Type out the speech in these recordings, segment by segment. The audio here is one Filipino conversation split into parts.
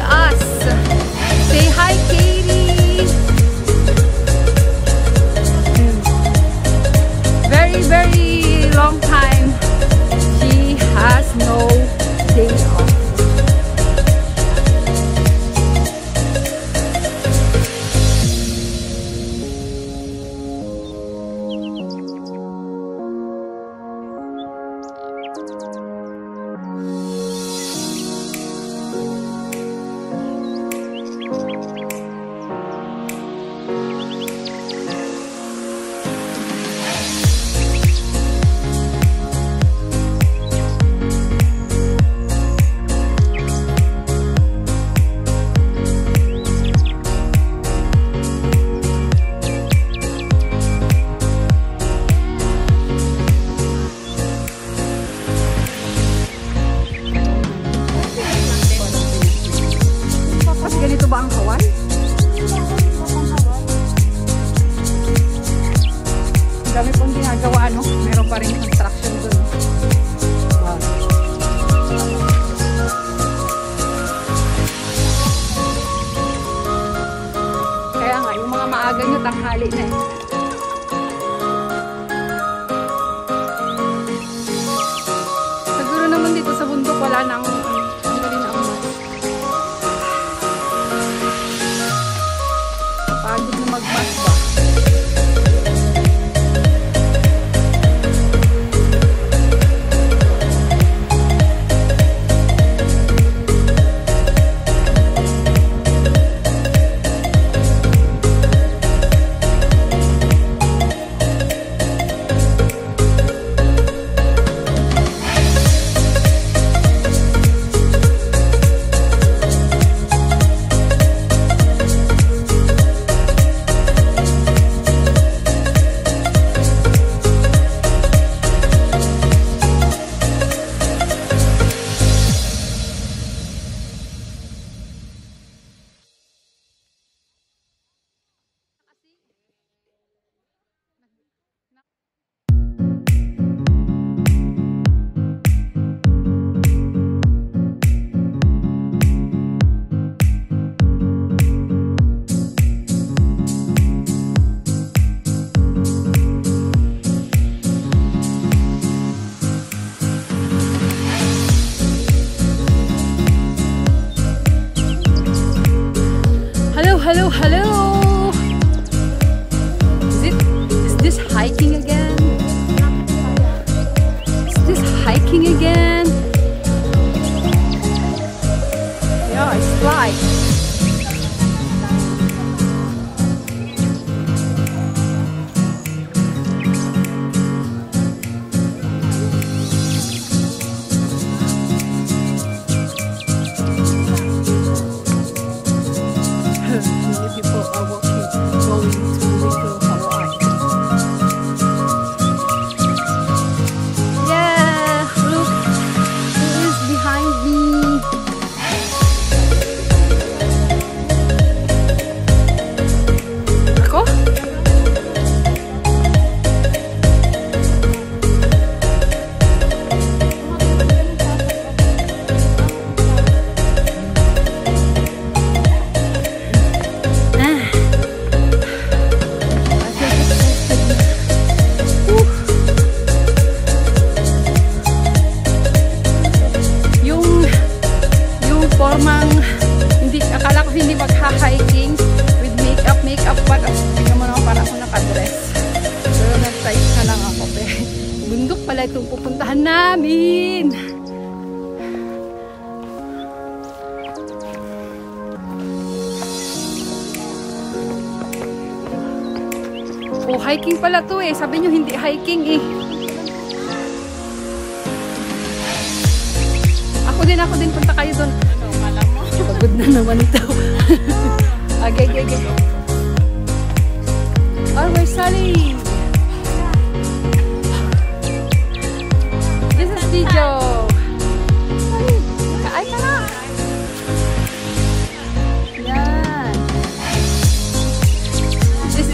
us. Say hi, Katie. Very, very long time she has no day off. Ganito ba ang kawan? Ang dami pong ginagawa, no? Meron pa rin construction dun. Wow. Kaya nga, yung mga maaga nyo, tanghali na eh. Siguro naman dito sa bundok, wala nang pagod na mag-bus ba? Hello, hello. Is this hiking again? Is this hiking again? Yeah, it's fly. People are walking, going to Little Hawaii. Yeah, look, who is behind me? Ako? Akala ko hindi magha-hiking with makeup pa. Tingnan mo naman, para ako nakadress. Pero nag-size na lang ako. Bundok pala itong pupuntahan namin. Oh, hiking pala to eh. Sabi nyo hindi hiking eh. Ako din punta kayo doon. Pagod na naman ito. Okay. Oh, we're Sally. This is Tijo. Kaay ka na. Yan. This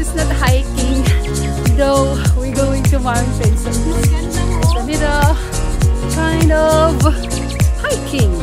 is not hiking. Though we're going to mountains. So it's a bit of kind of hiking.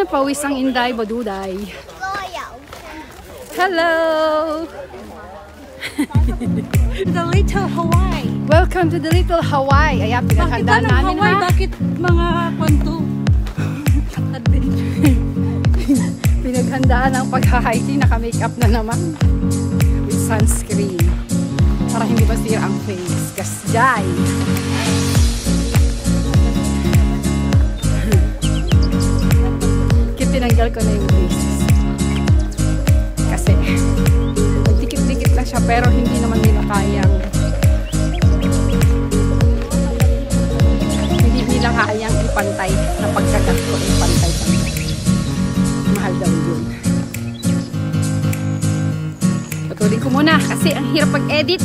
Pawis ang Inday, Baduday. Hello! The Little Hawaii. Welcome to the Little Hawaii. Ayan, pinaghandaan namin Hawaii? ha. Bakit mga kwanto? Pinaghandaan ang pag-hiking, naka-makeup na naman. With sunscreen. Para hindi masira ang face. Kasjay! Tinanggal ko na yung braces. Kasi dikit-dikit lang siya pero hindi naman nila kayang ipantay na pagkagat ko ipantay. Mahal daw yun. Patuloy ko muna kasi ang hirap pag-edit.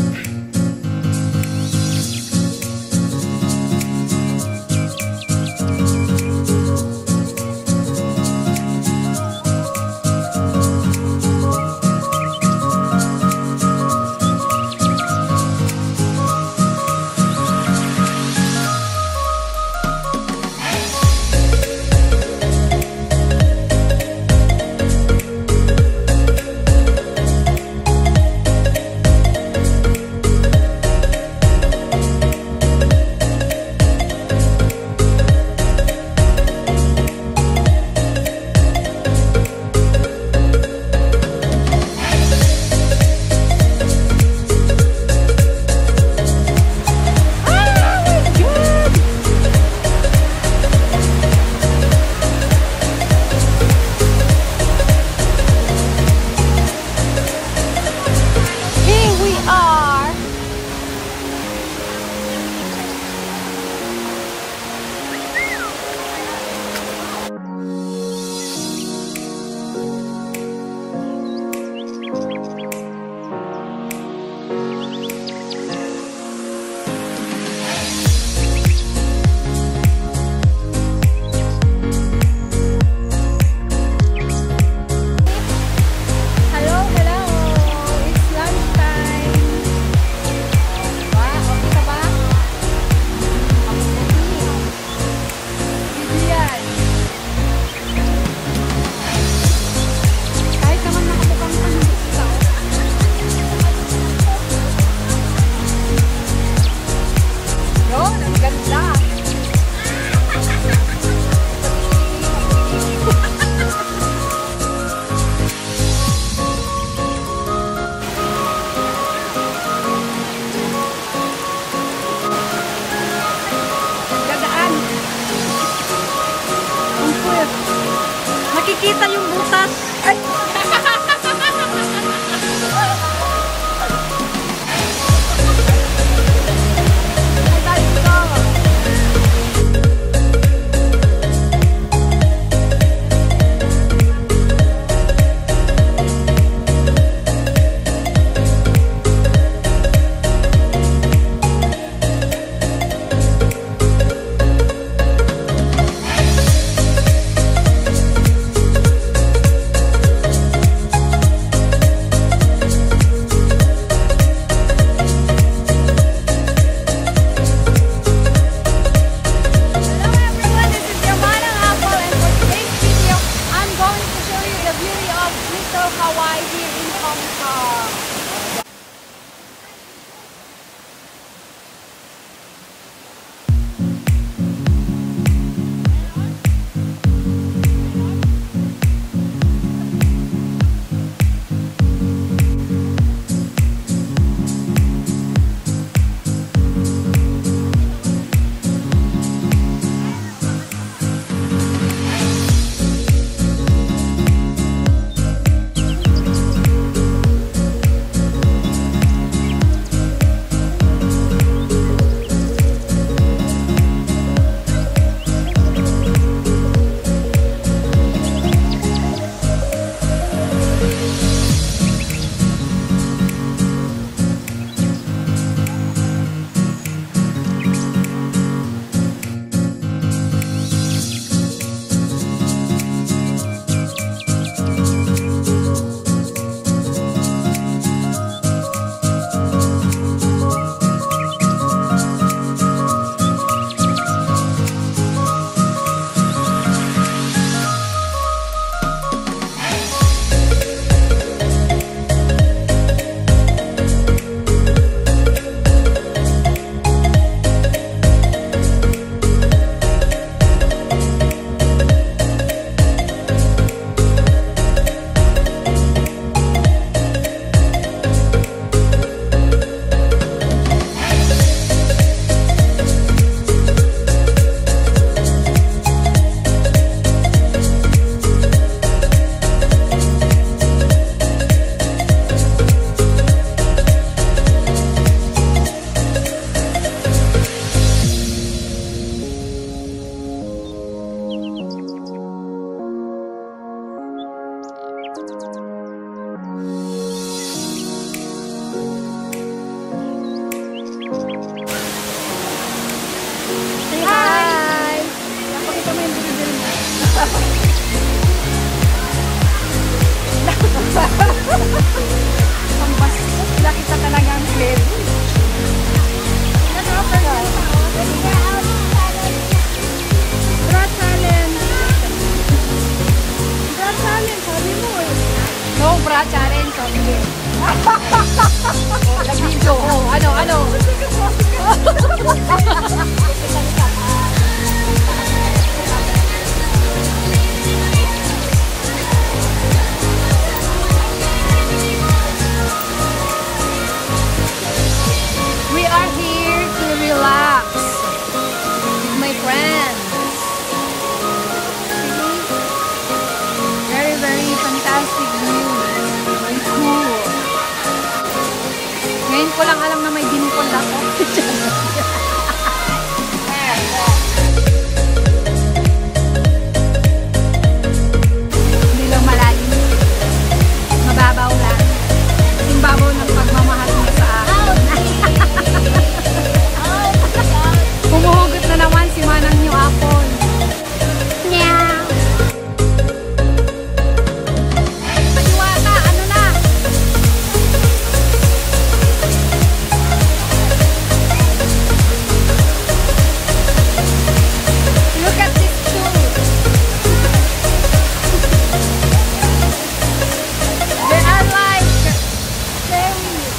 Nakikita yung butas. Ay! Nag-video. Ano? We are here to relax with my friends. Very, very fantastic view. Very cool. Ngayon ko lang alam na may dimpol ako. Hindi lang malalim. Mababaw lang. Simbabaw ng pagmamahal niya sa akin. Humuhugot na naman si Manang New Apple. Meow. Madiwata, ano na? Look at this tool. They are like fairies.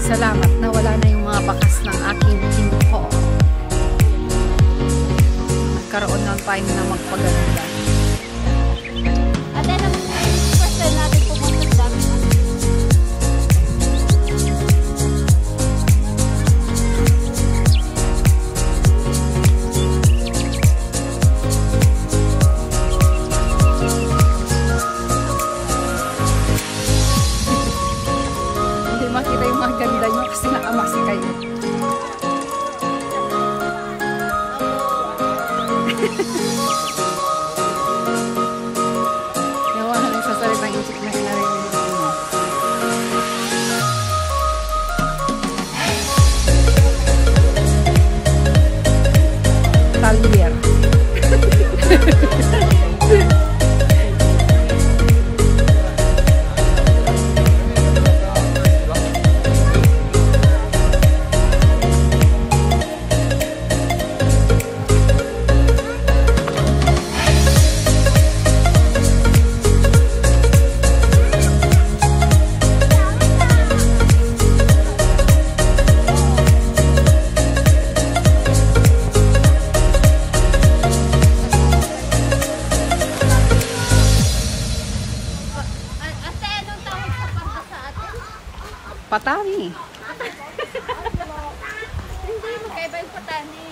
Salamat na wala na yung mga bakas ng aking kimpo. Nagkaroon ng time na magpaganda. At then, ang first time natin pumunta sa dami. Hindi makita yung mga ganda nyo kasi nakamasi kayo. Nawa na nagsasalita yung isip na sinarinig mo. Talyer. Patani. Hindi, magkaiba yung patani.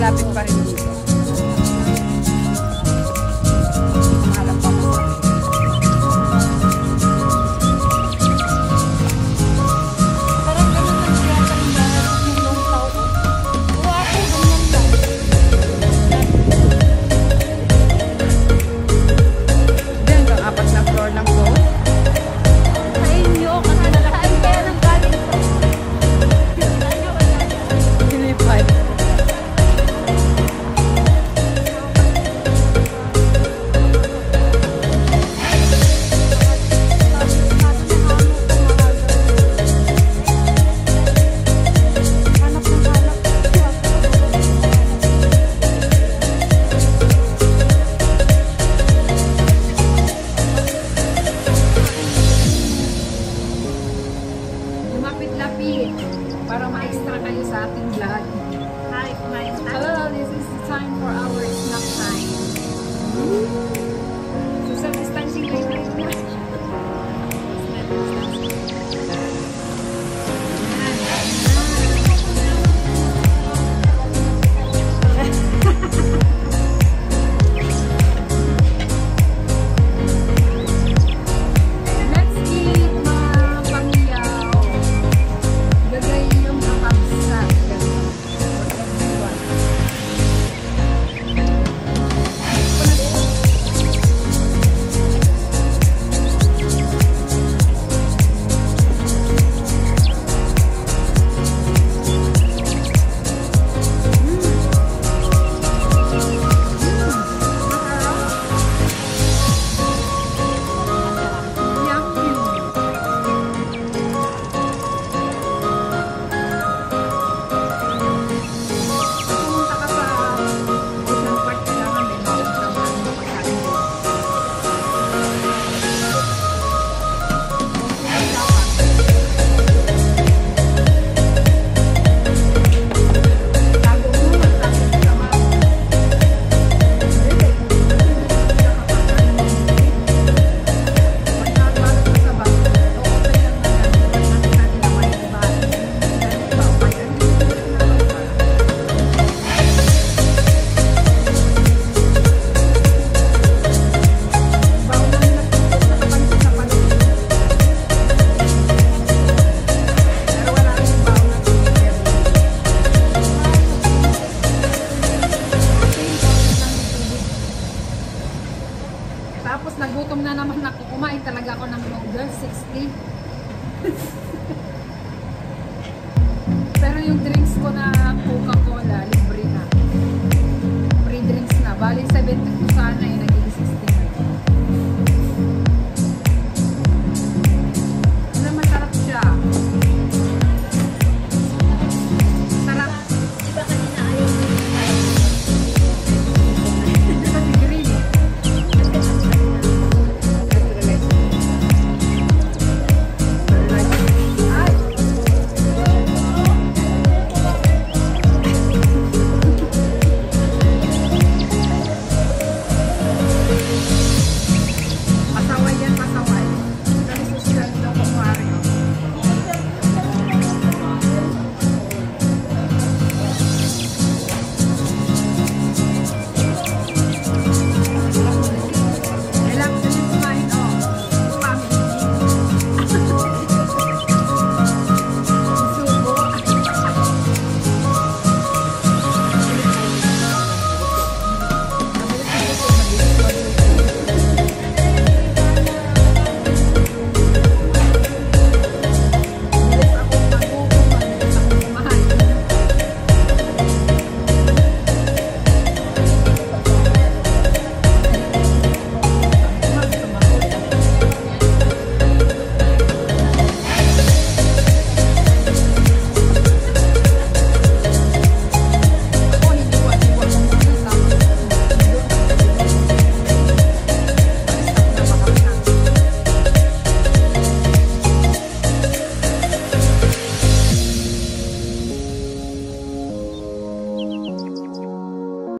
malapit pa rin dito. Mahalap pa mo. Parang ganun lang siya sa mga yung tao. O ako, ganyan lang. Diyan hanggang 4 na floor lang po. Sa inyo, kasi nalakaan kaya ng galing sa Pilipad. Lumapit-lapit para ma-extra kayo sa ating vlog.